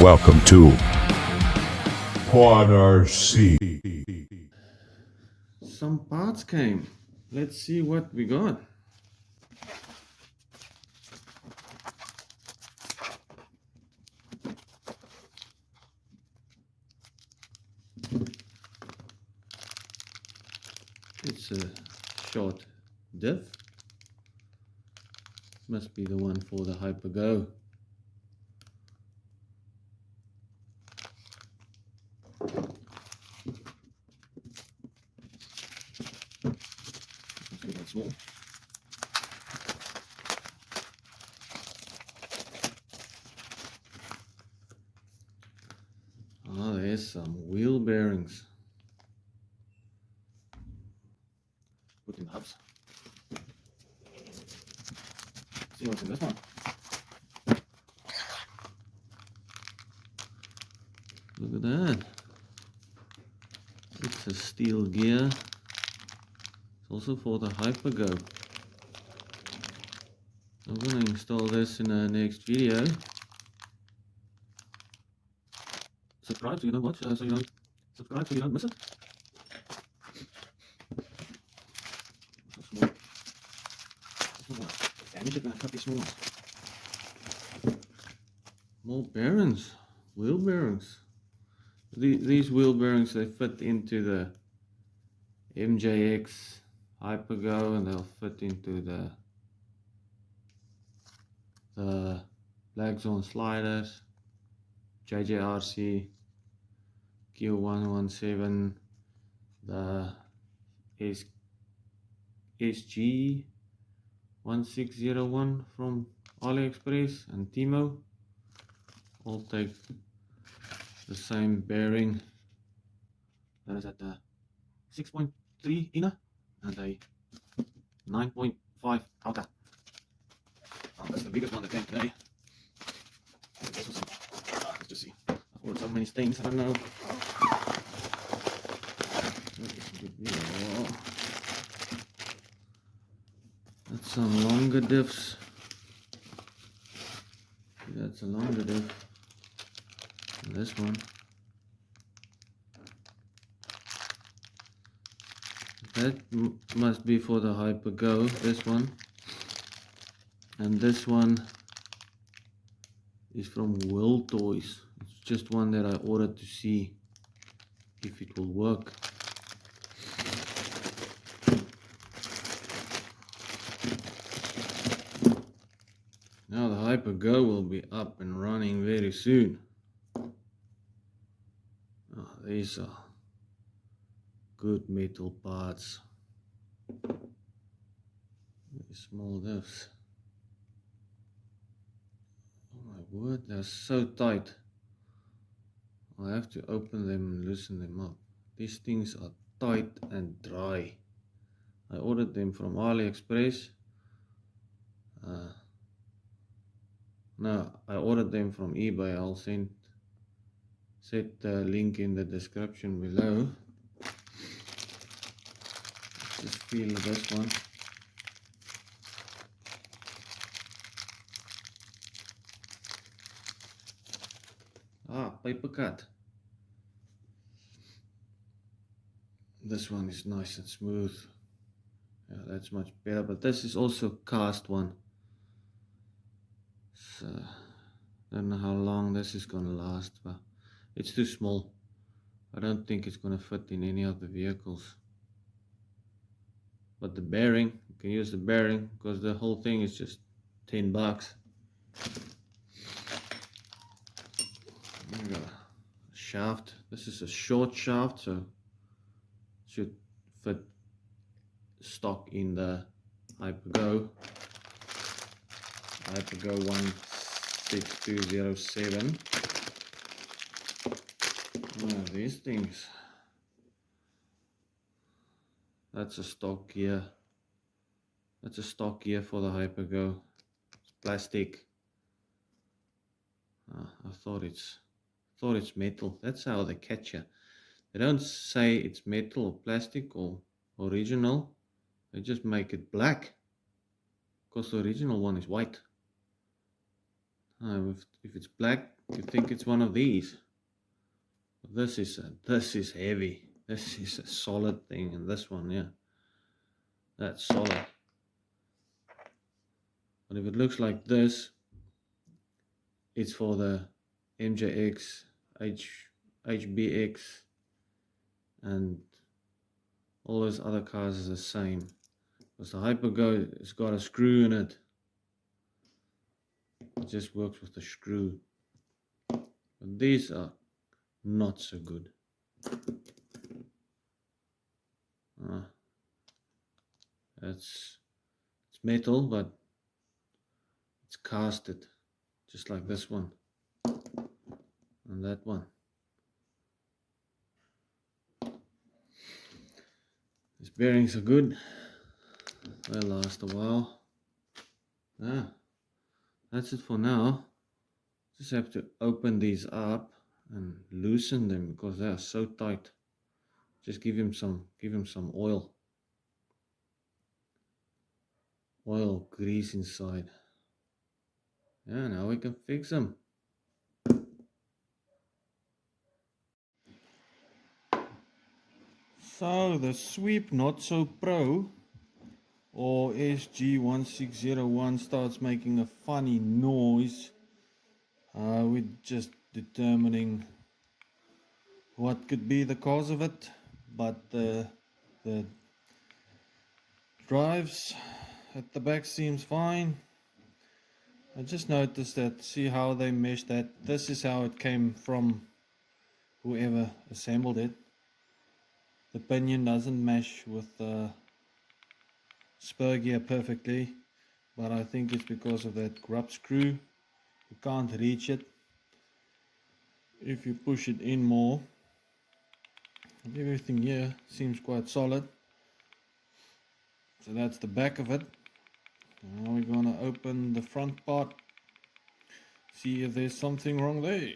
Welcome to Quad RC. Some parts came. Let's see what we got. It's a short diff. Must be the one for the HyperGo. That's small. Oh, there's some wheel bearings. Put in the hubs. See what's in this one. Look at that. It's a steel gear. It's also for the HyperGo. I'm going to install this in the next video. Subscribe so you don't watch, so you don't subscribe so you don't miss it. So small. Damage it when I cut these small ones. More bearings, wheel bearings. These wheel bearings, they fit into the MJX HyperGo, and they'll fit into the Black Zone sliders, JJRC Q117, the SG 1601 from AliExpress and Timo. All take the same bearing. That is at the 6.3 inner and a 9.5 outer. Oh, that's the biggest one that came today. Let's just see. I've ordered so many things, I don't know. That's some longer diffs. That's a longer diff. And this one. That must be for the HyperGo, this one. And this one is from Will Toys. It's just one that I ordered to see if it will work. Now the HyperGo will be up and running very soon. Oh, these are good metal parts. Very small diffs. Oh my word, they're so tight. I have to open them and loosen them up. These things are tight and dry. I ordered them from AliExpress. No, I ordered them from eBay. I'll set the link in the description below. Let's just feel this one. Ah, paper cut. This one is nice and smooth. Yeah, that's much better, but this is also cast one. So, don't know how long this is gonna last, but it's too small. I don't think it's gonna fit in any of the vehicles. But the bearing, you can use the bearing because the whole thing is just $10. There we go. Shaft. This is a short shaft, so should fit stock in the HyperGo. HyperGo 16207. Oh, these things. That's a stock gear. That's a stock gear for the HyperGo. It's plastic. I thought it's metal. That's how they catch you. They don't say it's metal or plastic or original. They just make it black, because the original one is white. If it's black, You think it's one of these. This is heavy. This is a solid thing, and this one, yeah, that's solid. But if it looks like this, it's for the MJX, HBX, and all those other cars is the same. Because the Hypergo has got a screw in it. It just works with the screw. But these are not so good. It's metal, but it's casted, just like this one and that one. These bearings are good. They'll last a while. That's it for now. Just have to open these up and loosen them because they are so tight. Just give him some oil grease inside. Yeah, now we can fix them. So the Sweep Not So Pro, or SG1601, starts making a funny noise. We're just determining what could be the cause of it, but the drives at the back seems fine. I just noticed that, see how they meshed that. This is how it came from whoever assembled it. The pinion doesn't mesh with the spur gear perfectly, but I think it's because of that grub screw. You can't reach it if you push it in more. Everything here seems quite solid. So that's the back of it. Now we're going to open the front part, see if there's something wrong there.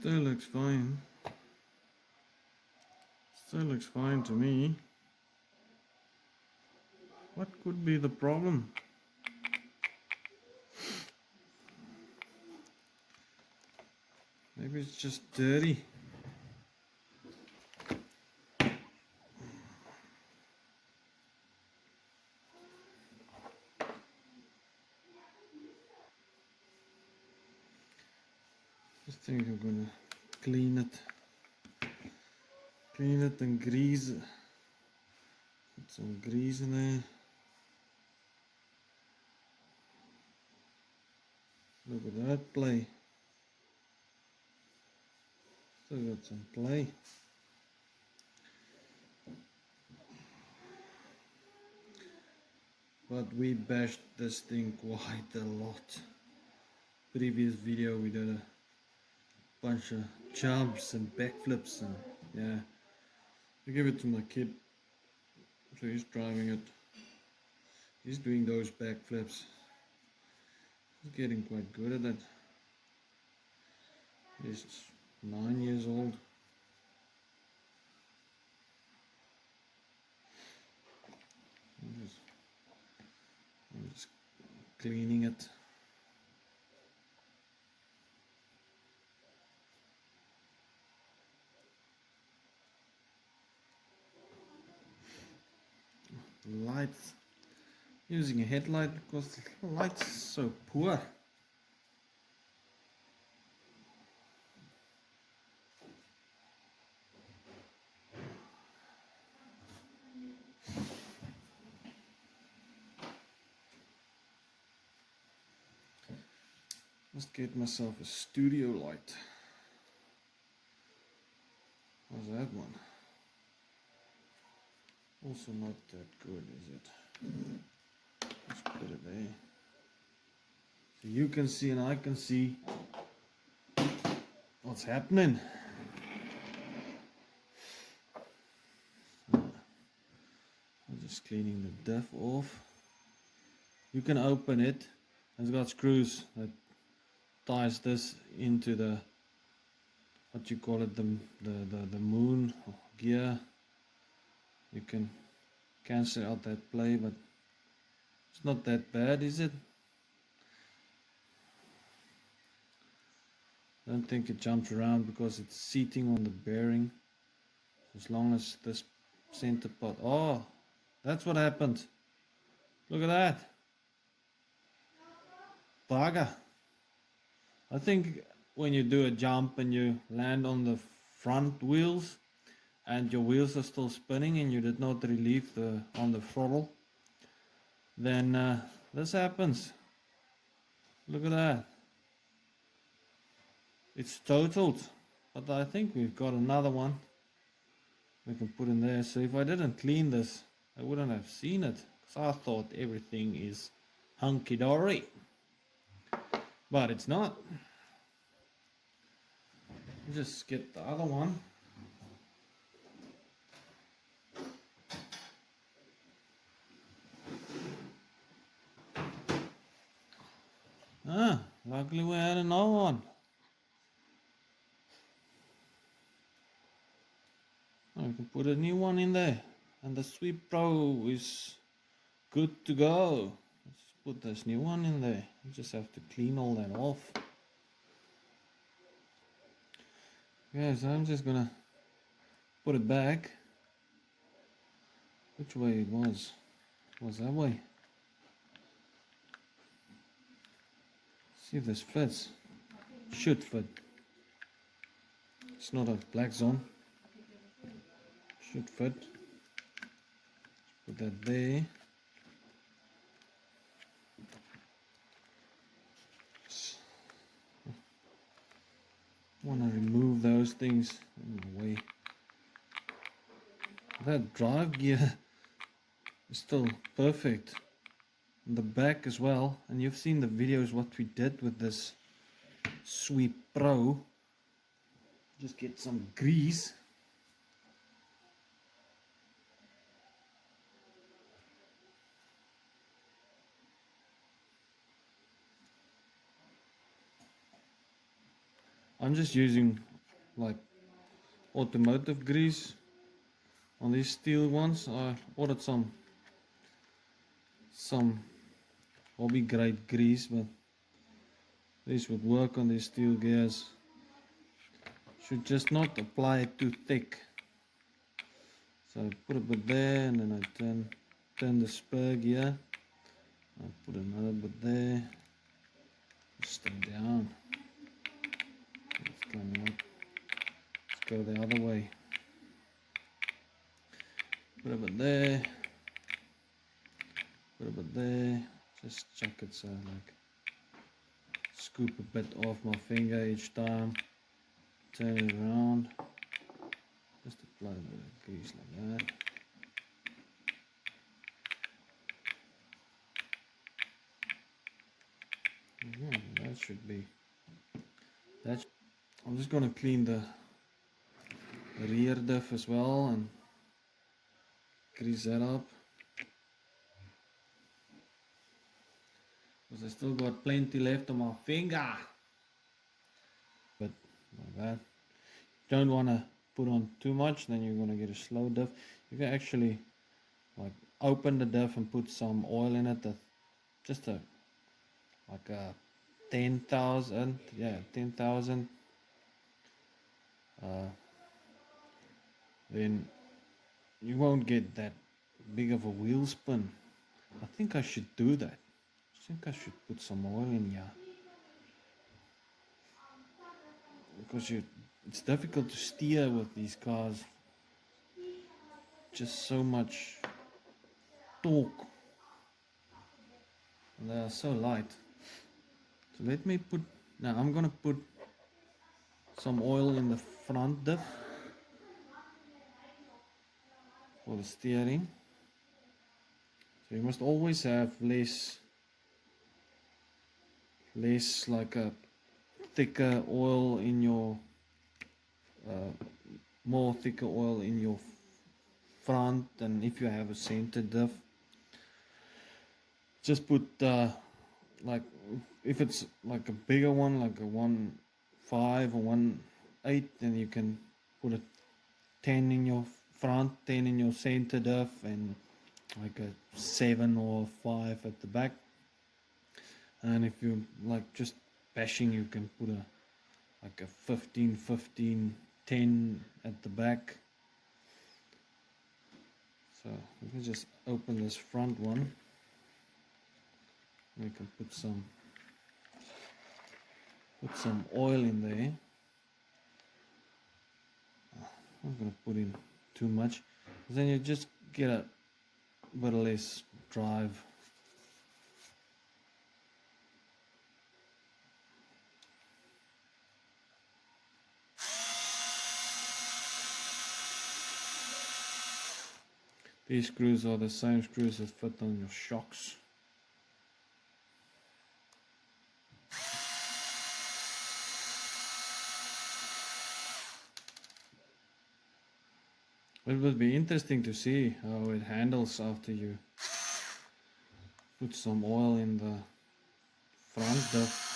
Still looks fine. Still looks fine to me. What could be the problem? Maybe it's just dirty. think I'm gonna clean it and grease it. Put some grease in there. Look at that play. Still got some play. But we bashed this thing quite a lot. Previous video we did a bunch of jumps and backflips, and yeah, I give it to my kid, so he's driving it. He's doing those backflips. He's getting quite good at it. He's 9 years old. I'm just cleaning it. Lights. Using a headlight because the light's so poor. Must get myself a studio light. How's that one? Also not that good, is it? Let's put it there. So you can see and I can see what's happening. I'm just cleaning the diff off. You can open it. It's got screws that ties this into the, what you call it, the moon gear. You can cancel out that play, but it's not that bad, is it? I don't think it jumps around because it's seating on the bearing. As long as this center part, oh, that's what happened. Look at that. Bugger. I think when you do a jump and you land on the front wheels and your wheels are still spinning and you did not relieve on the throttle, then this happens. Look at that. It's totaled, but I think we've got another one we can put in there. So if I didn't clean this, I wouldn't have seen it, because I thought everything is hunky-dory, but it's not. Just get the other one. Luckily we had another one. We can put a new one in there, and the Sweep Pro is good to go. Let's put this new one in there. You just have to clean all that off. Okay, so I'm just gonna put it back. Which way it was? It was that way. See if this fits. Should fit. It's not a black zone. Should fit. Put that there. Want to remove those things in the way. That drive gear is still perfect. And the back as well. And you've seen the videos what we did with this Sweep Pro. Just get some grease. I'm just using like automotive grease on these steel ones. I ordered some hobby grade grease, but this would work on these steel gears. Should just not apply it too thick. So I put a bit there, and then I turn the spur gear. I put another bit there. Stay down. one. Let's go the other way. Put a bit there. Put a bit there. Just chuck it so like scoop a bit off my finger each time. Turn it around. Just apply a bit of grease like that. That should be that. I'm just going to clean the rear diff as well and grease that up, because I still got plenty left on my finger. But like that, don't want to put on too much, then you're going to get a slow diff. You can actually like open the diff and put some oil in it, just a 10,000, yeah, 10,000. Then you won't get that big of a wheel spin. I think I should do that. I think I should put some oil in here, because it's difficult to steer with these cars. Just so much torque, and they are so light. So let me put, now I'm gonna put some oil in the front diff for the steering. So you must always have less like a thicker oil in your more thicker oil in your front than if you have a center diff. Just put like, if it's like a bigger one, like a 1.5 or 1.8, then you can put a 10 in your front, 10 in your center diff, and like a 7 or 5 at the back. And if you like just bashing, you can put a 15, 10 at the back. So let me just open this front one. We can put some oil in there. I'm not going to put in too much, because then you just get a bit less drive. These screws are the same screws that fit on your shocks. It would be interesting to see how it handles after you put some oil in the front diff.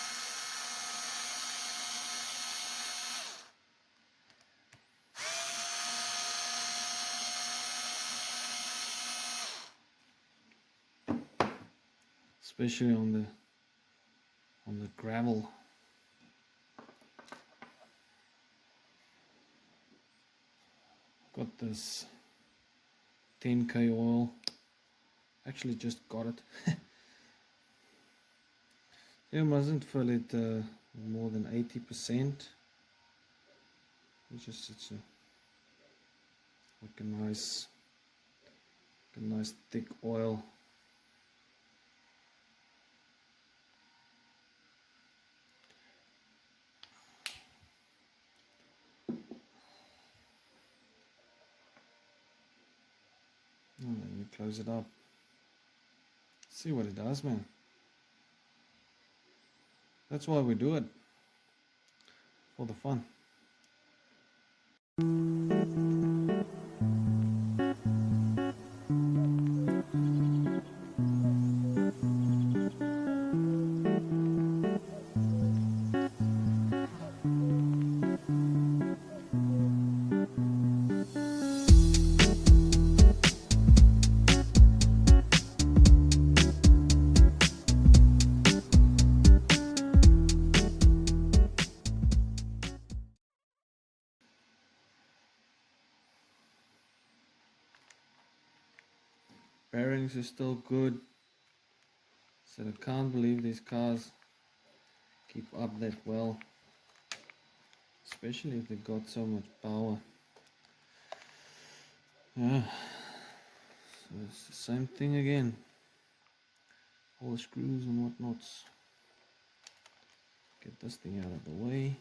Especially on the gravel. Got this 10k oil. Actually just got it. You mustn't fill it more than 80%. It's like a nice thick oil. And then you close it up. See what it does, man. That's why we do it. For the fun. Bearings are still good. So I can't believe these cars keep up that well. especially if they got so much power. Yeah, so it's the same thing again. All the screws and whatnots. Get this thing out of the way.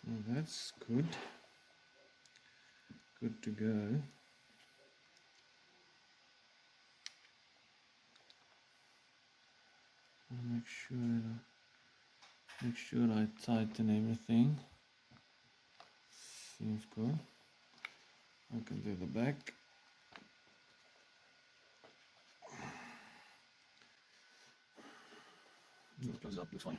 So that's good. Good to go. I'll make sure I tighten everything. Seems good. I can do the back. Close up the fine.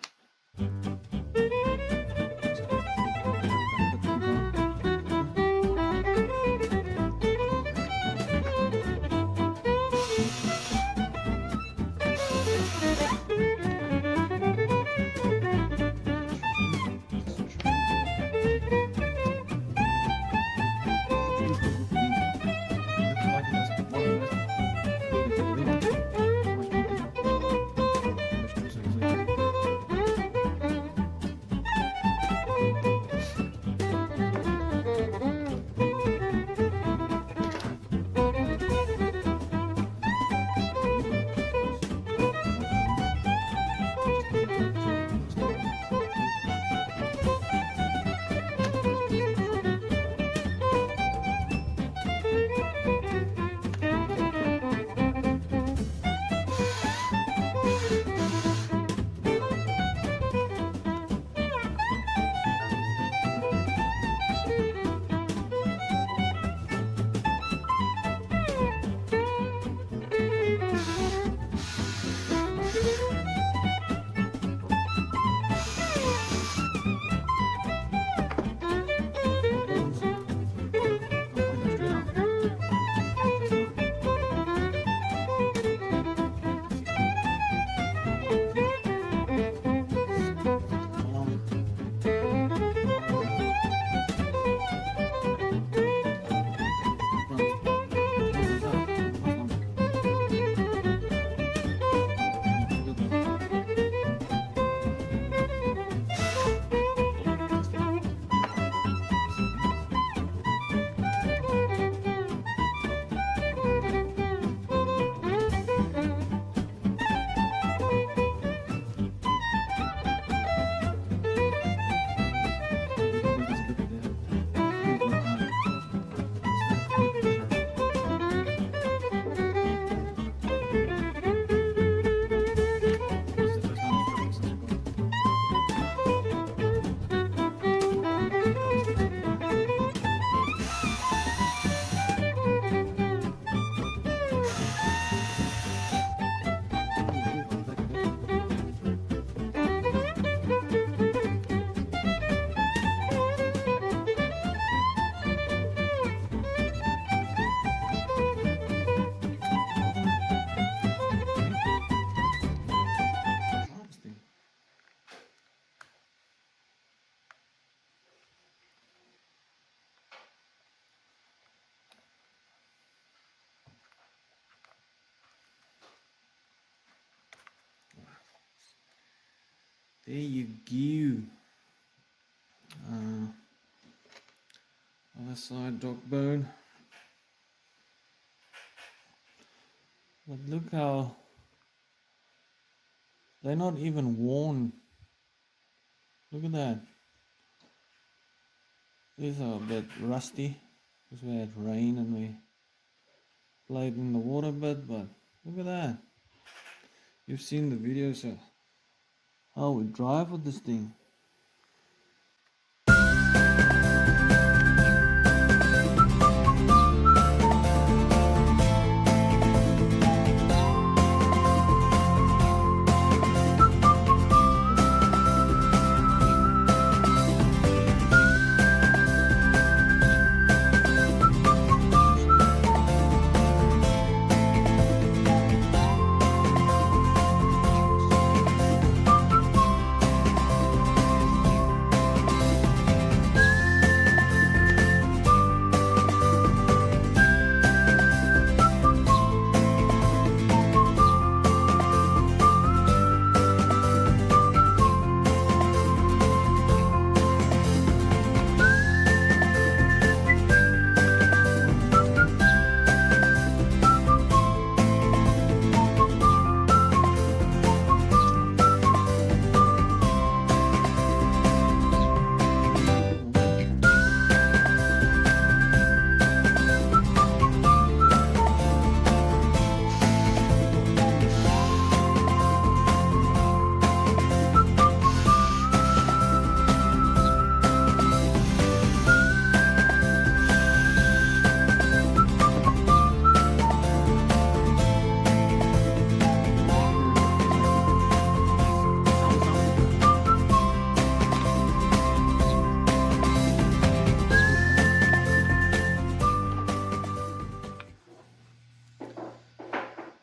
There you go. Other side dog bone. But look how they're not even worn. Look at that. These are a bit rusty because we had rain and we played in the water a bit, but look at that. You've seen the videos of how we drive with this thing.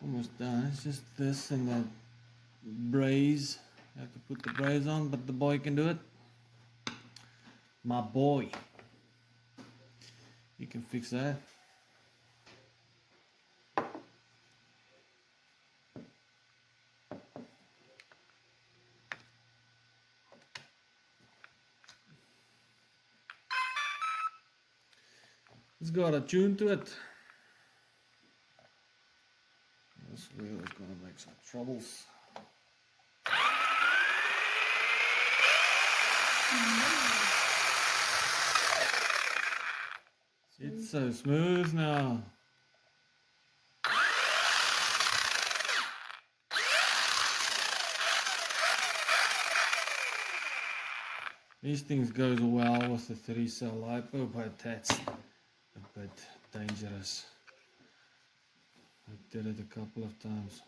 Almost done. It's just this and that brace. I have to put the brace on, but the boy can do it. My boy. He can fix that. It's got a tune to it. This wheel is going to make some troubles. It's so smooth now. These things goes well with the 3-cell lipo, but that's a bit dangerous. I did it a couple of times.